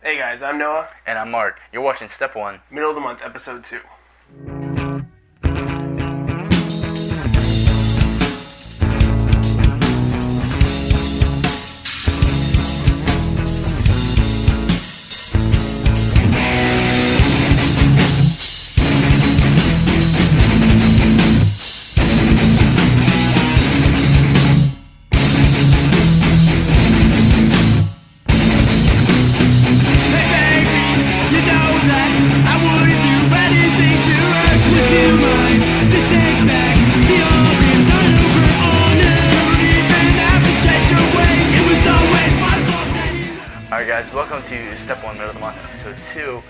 Hey guys, I'm Noah. And I'm Mark. You're watching Step 1. Middle of the month, episode 2. Alright guys, welcome to Step 1 Middle of the Month, Episode 2.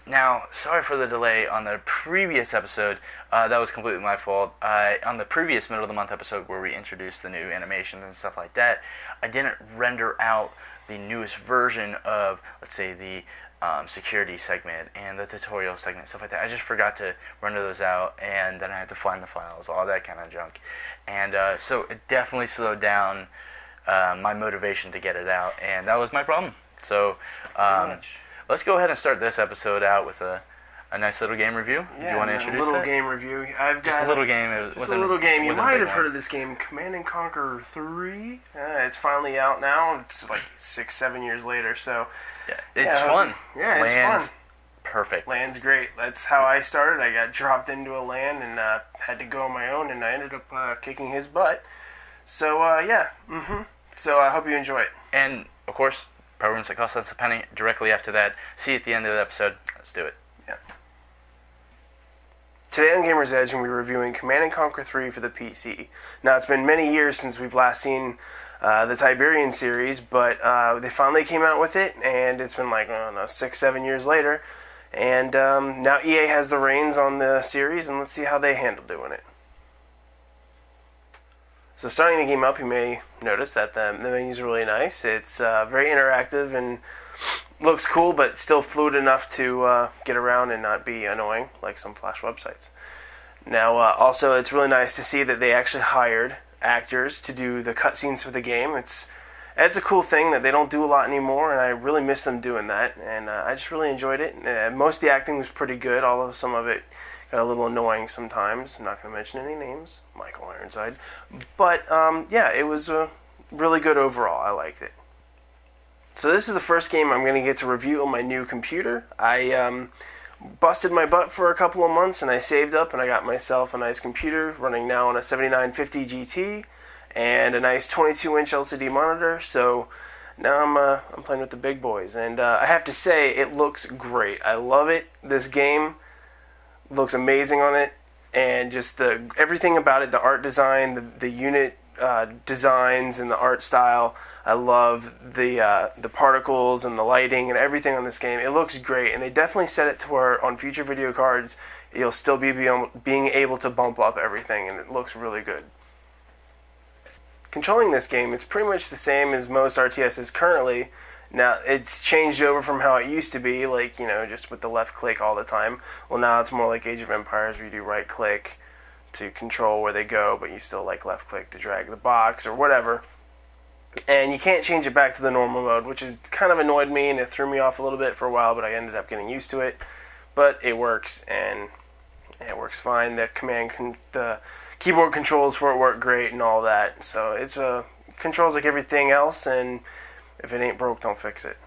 Now, sorry for the delay on the previous episode. That was completely my fault. On the previous Middle of the Month episode where we introduced the new animations and stuff like that, I didn't render out the newest version of, let's say, the security segment and the tutorial segment, stuff like that. I just forgot to render those out, and then I had to find the files, all that kind of junk. And so it definitely slowed down my motivation to get it out, and that was my problem. So let's go ahead and start this episode out with a nice little game review. Yeah, you want to introduce a little that? Game review. Just a little game. Just a little game. You might have heard of this game, Command & Conquer 3. It's finally out now. It's like 6-7 years later. So yeah, it's fun. Yeah, it's Land's fun. Perfect. Land's great. That's how I started. I got dropped into a land and had to go on my own, and I ended up kicking his butt. So yeah. So I hope you enjoy it. And of course, programs that cost us a penny. Directly after that, see you at the end of the episode. Let's do it. Yeah. Today on Gamer's Edge, we'll be reviewing Command & Conquer 3 for the PC. Now, it's been many years since we've last seen the Tiberian series, but they finally came out with it, and it's been like, 6-7 years later. And now EA has the reins on the series, and let's see how they handle doing it. So starting the game up, you may notice that the menus are really nice. It's very interactive and looks cool, but still fluid enough to get around and not be annoying like some Flash websites. Now, also, it's really nice to see that they actually hired actors to do the cutscenes for the game. It's a cool thing that they don't do a lot anymore, and I really miss them doing that. And I just really enjoyed it. Most of the acting was pretty good, although some of it got a little annoying sometimes. I'm not going to mention any names. Michael Ironside. But, yeah, it was really good overall. I liked it. So this is the first game I'm going to get to review on my new computer. I busted my butt for a couple of months, and I saved up, and I got myself a nice computer running now on a 7950 GT and a nice 22-inch LCD monitor. So now I'm playing with the big boys. And I have to say, it looks great. I love it. This game looks amazing on it, and just everything about it, the art design, the unit designs and the art style. I love the particles and the lighting and everything on this game. It looks great, and they definitely set it to where on future video cards you'll still be being able to bump up everything, and it looks really good. Controlling this game, it's pretty much the same as most RTSs currently. Now, it's changed over from how it used to be, like, just with the left click all the time. Well, now it's more like Age of Empires, where you do right click to control where they go, but you still like left click to drag the box or whatever. And you can't change it back to the normal mode, which has kind of annoyed me, and it threw me off a little bit for a while, but I ended up getting used to it. But it works, and it works fine. The keyboard controls for it work great and all that. So it's controls like everything else, and if it ain't broke, don't fix it.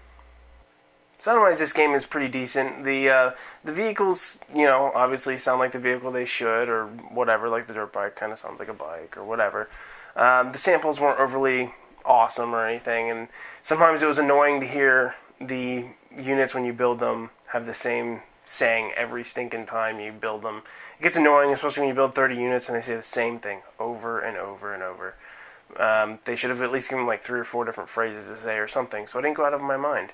Sound-wise, this game is pretty decent. The vehicles, obviously sound like the vehicle they should, or whatever, like the dirt bike kind of sounds like a bike, or whatever. The samples weren't overly awesome or anything, and sometimes it was annoying to hear the units when you build them have the same saying every stinking time you build them. It gets annoying, especially when you build 30 units and they say the same thing over and over and over. They should have at least given like 3 or 4 different phrases to say or something, so it didn't go out of my mind.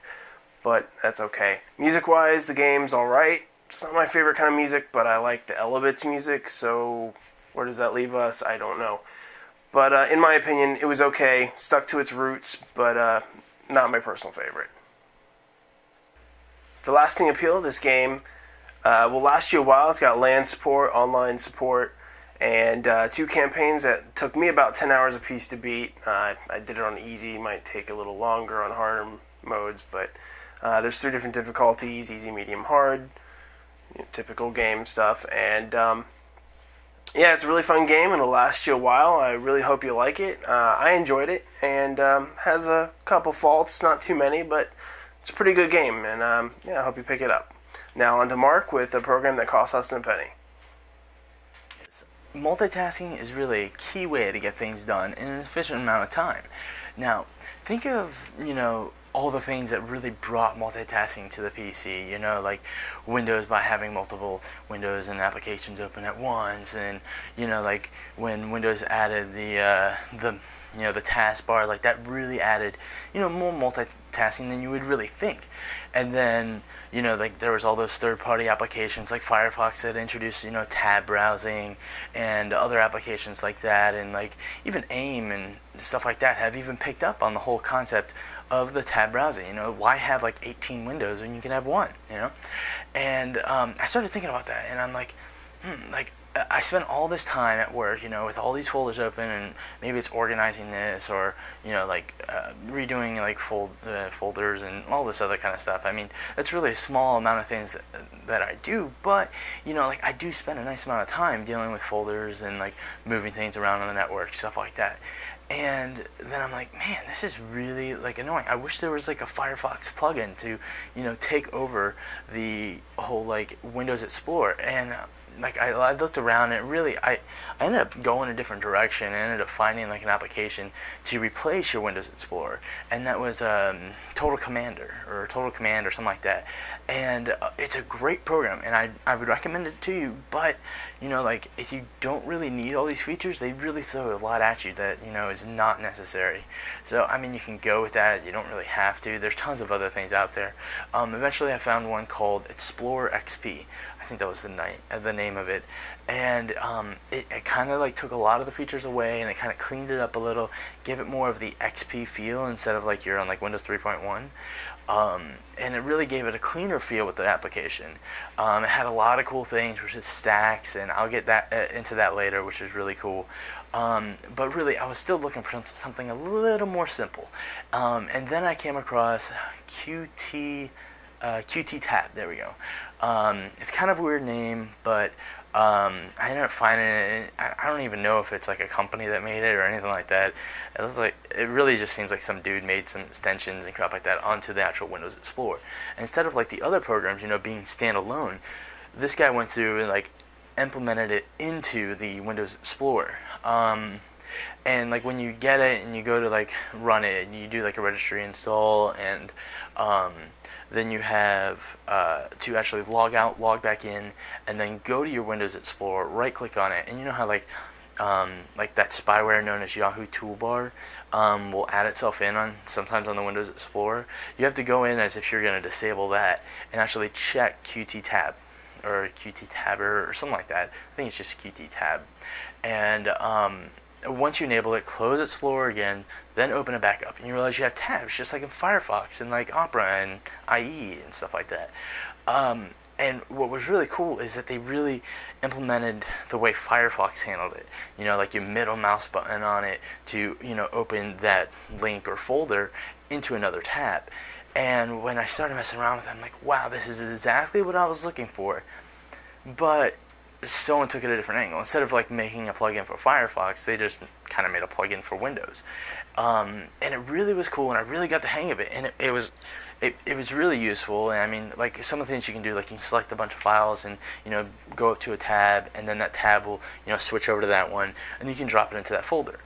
But that's okay. Music-wise, the game's alright. It's not my favorite kind of music, but I like the Elebits music, so where does that leave us? I don't know. But in my opinion, it was okay. Stuck to its roots, but not my personal favorite. The lasting appeal of this game will last you a while. It's got LAN support, online support, and 2 campaigns that took me about 10 hours a piece to beat. I did it on easy. Might take a little longer on harder modes, but There's 3 different difficulties: easy, medium, hard, typical game stuff, and yeah, it's a really fun game, and it'll last you a while. I really hope you like it. I enjoyed it, and has a couple faults, not too many, but it's a pretty good game, and yeah, I hope you pick it up. Now on to Mark with a program that costs less than a penny. Multitasking is really a key way to get things done in an efficient amount of time. Now, think of, all the things that really brought multitasking to the PC, like Windows by having multiple windows and applications open at once, and, like when Windows added the taskbar, like that really added, more multitasking than you would really think. And then, like there was all those third-party applications like Firefox that introduced, tab browsing and other applications like that, and like even AIM and stuff like that have even picked up on the whole concept of the tab browsing. Why have like 18 windows when you can have one, And I started thinking about that, and I'm like, I spent all this time at work, with all these folders open, and maybe it's organizing this, or redoing like folders and all this other kind of stuff. I mean, that's really a small amount of things that I do, but like I do spend a nice amount of time dealing with folders and like moving things around on the network, stuff like that. And then I'm like, man, this is really like annoying. I wish there was like a Firefox plugin to, take over the whole like Windows Explorer. And like I looked around, and really I ended up going a different direction. I ended up finding like an application to replace your Windows Explorer, and that was Total Command or something like that. And it's a great program, and I would recommend it to you. But like if you don't really need all these features, they really throw a lot at you that is not necessary. So I mean, you can go with that. You don't really have to. There's tons of other things out there. Eventually, I found one called Explorer XP. I think that was the name of it, and it kind of like took a lot of the features away, and it kind of cleaned it up a little, gave it more of the XP feel instead of like you're on like Windows 3.1, and it really gave it a cleaner feel with the application. It had a lot of cool things, which is stacks, and I'll get into that later, which is really cool. But really, I was still looking for something a little more simple, and then I came across QT Tab. There we go. It's kind of a weird name, but I ended up finding it. I don't even know if it's like a company that made it or anything like that. It really just seems like some dude made some extensions and crap like that onto the actual Windows Explorer. And instead of like the other programs, being standalone, this guy went through and like implemented it into the Windows Explorer. And like when you get it and you go to like run it, and you do like a registry install, and then you have to actually log out, log back in, and then go to your Windows Explorer, right click on it, and you know how like that spyware known as Yahoo Toolbar will add itself in sometimes on the Windows Explorer. You have to go in as if you're going to disable that and actually check Qt Tab or Qt Tabber or something like that. I think it's just Qt Tab. And once you enable it, close Explorer again, then open it back up, and you realize you have tabs just like in Firefox and like Opera and IE and stuff like that. And what was really cool is that they really implemented the way Firefox handled it. Like your middle mouse button on it to open that link or folder into another tab. And when I started messing around with it, I'm like, wow, this is exactly what I was looking for. But someone took it a different angle. Instead of like making a plugin for Firefox, they just kind of made a plugin for Windows, and it really was cool, and I really got the hang of it, and it was really useful. And I mean, like some of the things you can do, like you can select a bunch of files and go up to a tab, and then that tab will switch over to that one, and you can drop it into that folder.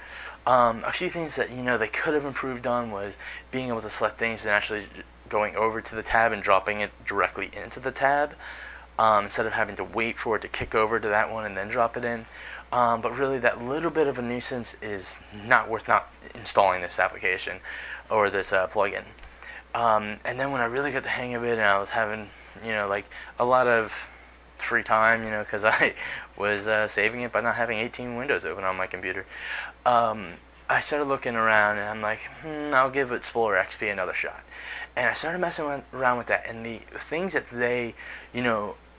A few things that they could have improved on was being able to select things and actually going over to the tab and dropping it directly into the tab. Instead of having to wait for it to kick over to that one and then drop it in. But really, that little bit of a nuisance is not worth not installing this application or this plugin. And then when I really got the hang of it, and I was having like a lot of free time, because I was saving it by not having 18 windows open on my computer, I started looking around, and I'm like, I'll give Explorer XP another shot. And I started messing around with that, and the things that they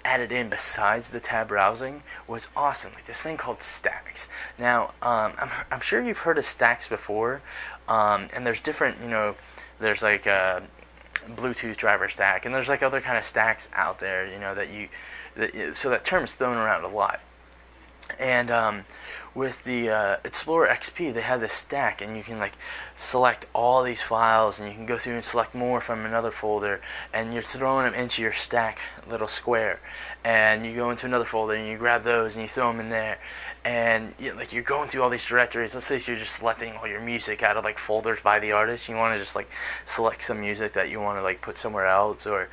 added in besides the tab browsing was awesome. Like this thing called stacks. Now, I'm sure you've heard of stacks before, and there's different, there's like Bluetooth driver stack, and there's like other kind of stacks out there, so that term is thrown around a lot. And with the Explorer XP, they have this stack, and you can like select all these files, and you can go through and select more from another folder, and you're throwing them into your stack little square, and you go into another folder and you grab those and you throw them in there, and you're going through all these directories. Let's say you're just selecting all your music out of like folders by the artist. You want to just like select some music that you want to like put somewhere else, or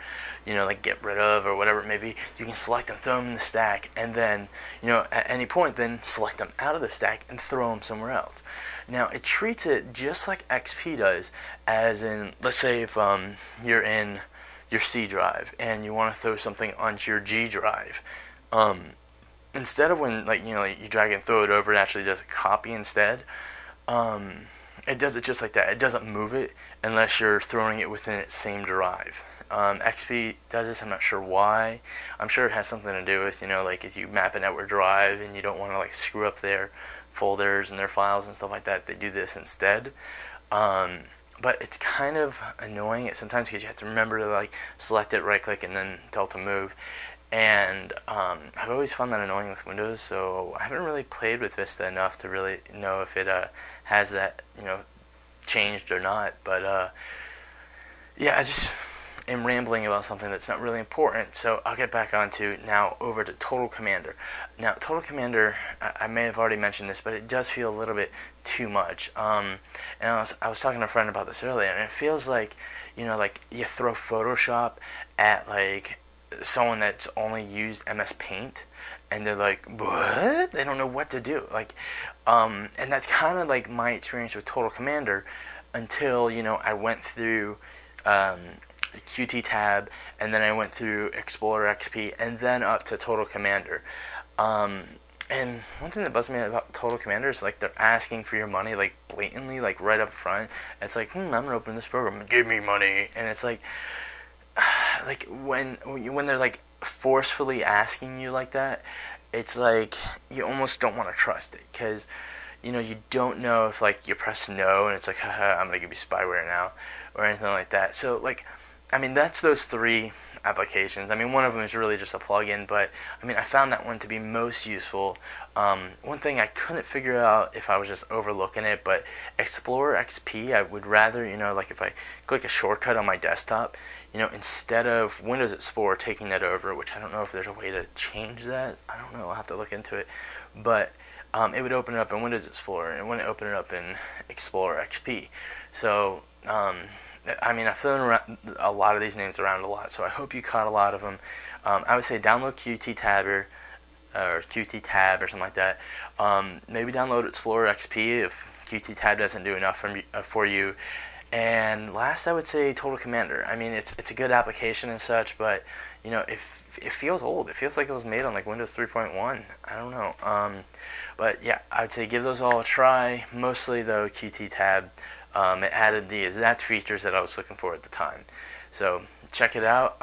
like get rid of, or whatever it may be. You can select them, throw them in the stack, and then at any point then select them out of the stack and throw them somewhere else. Now it treats it just like XP does, as in, let's say if you're in your C drive and you want to throw something onto your G drive, instead of when you drag and throw it over, it actually does a copy instead. It does it just like that. It doesn't move it unless you're throwing it within its same drive. XP does this. I'm not sure why. I'm sure it has something to do with like if you map a network drive and you don't want to like screw up their folders and their files and stuff like that, they do this instead. But it's kind of annoying sometimes because you have to remember to like select it, right click, and then tell it to move. And I've always found that annoying with Windows, so I haven't really played with Vista enough to really know if it has that changed or not. But yeah, I just am rambling about something that's not really important, so I'll get back onto now over to Total Commander. Now, Total Commander, I may have already mentioned this, but it does feel a little bit too much. And I was talking to a friend about this earlier, and it feels like, like you throw Photoshop at like someone that's only used MS Paint, and they're like, what? They don't know what to do. And that's kind of like my experience with Total Commander until I went through Qt tab, and then I went through Explorer XP, and then up to Total Commander. And one thing that bugs me about Total Commander is like they're asking for your money like blatantly, like right up front. It's like, I'm gonna open this program, give me money, and it's like when they're like forcefully asking you like that, it's like you almost don't want to trust it, because you don't know if like you press no and it's like, haha, I'm gonna give you spyware now, or anything like that. So like, that's those three applications. One of them is really just a plugin, but I found that one to be most useful. One thing I couldn't figure out if I was just overlooking it, but Explorer XP, I would rather, like if I click a shortcut on my desktop, instead of Windows Explorer taking that over, which I don't know if there's a way to change that. I don't know. I'll have to look into it. But it would open it up in Windows Explorer, and it wouldn't open it up in Explorer XP. So, I've thrown around a lot of these names around a lot, so I hope you caught a lot of them. I would say download Qt Tab or Qt Tab or something like that. Maybe download Explorer XP if Qt Tab doesn't do enough for you. And last, I would say Total Commander. It's a good application and such, but it feels old. It feels like it was made on like Windows 3.1. I don't know. But yeah, I would say give those all a try. Mostly though, Qt Tab. It added the exact features that I was looking for at the time. So check it out.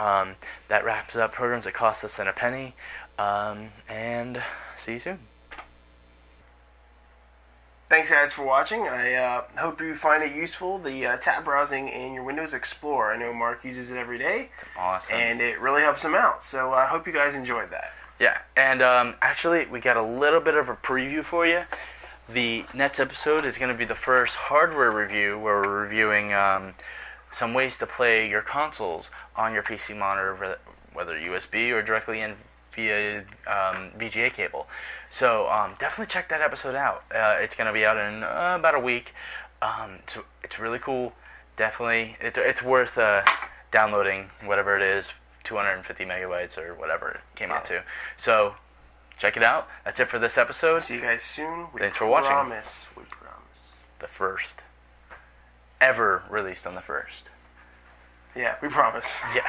That wraps up programs that cost us a penny. And see you soon. Thanks guys for watching. I hope you find it useful, the tab browsing in your Windows Explorer. I know Mark uses it every day. It's awesome. And it really helps him out. So I hope you guys enjoyed that. Yeah, and actually we got a little bit of a preview for you. The next episode is going to be the first hardware review, where we're reviewing some ways to play your consoles on your PC monitor, whether USB or directly in via VGA cable. So definitely check that episode out. It's going to be out in about a week. So it's really cool. Definitely, it's worth downloading, whatever it is, 250 megabytes or whatever it came out to. So check it out. That's it for this episode. See you guys soon. Thanks for watching. We promise. The first ever released on the 1st. Yeah, we promise. Yeah.